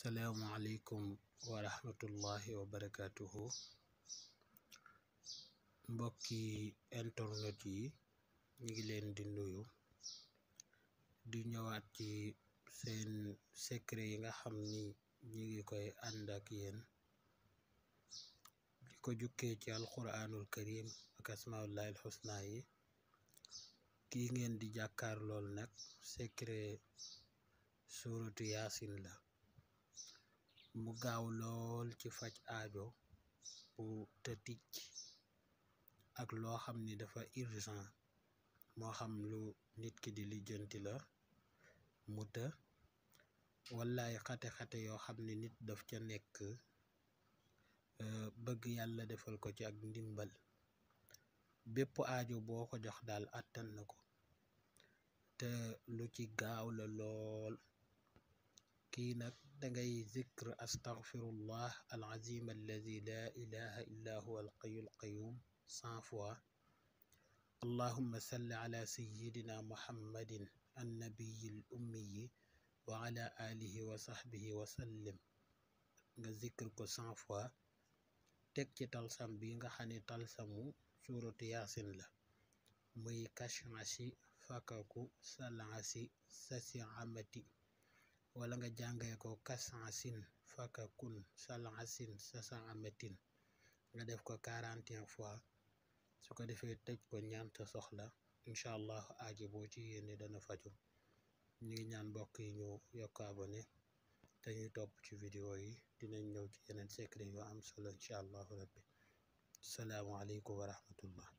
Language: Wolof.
Assalamualaikum warahmatullahi wabarakatuh. Mbokki internet yi ñu ngi leen di nuyu di ñëwaat ci seen secret yi nga xam ni ñu ngi koy ànd ak yéen di ko jukkee ci alquranul karim ak asmaullahil husna yi. Kii ngeen di jàkkaar lool nag secret suratu yaasin la, mu gaaw lool ci faj aajo bu te ticc ak loo xam ni dafa urgent, moo xam lu nit ki di lijjanti la mu të wallaay xate-xate yoo xam ne nit daf ca nekk bëgg yàlla defal ko ci ak ndimbal. Bépp aajo boo ko jox daal àttan na ko te lu ci gaaw la lool. kii nag dangay zikr astaghfirullah alazim alladi la ilaha illa huwa alqayyul qayyum 100 fois, allahumma salli ala sayyidina muhammadin annabiyil ummiyi wa ala alihi wa sahbihi wa sallim. nga zikr ko 100 fois teg ci talsam bi nga xam ne talsamu suratu yaasin la, muy kashmasi fakaku salasi sasi amati, wala nga jàngee ko kasansin fakakun salasin sasa amatin. nga def ko 41 fois, su ko defee tëj ko ñaan sa soxla, incha allah aajo boo ci yéene dana faju. ñu ngi ñaan mbokk yi ñu yokk abonné te ñuy topp ci vidéo yi. dinañ ñëw ci yeneen secret yu am solo incha allahu rabbi. Salaamu aleykum wa rahmatullah.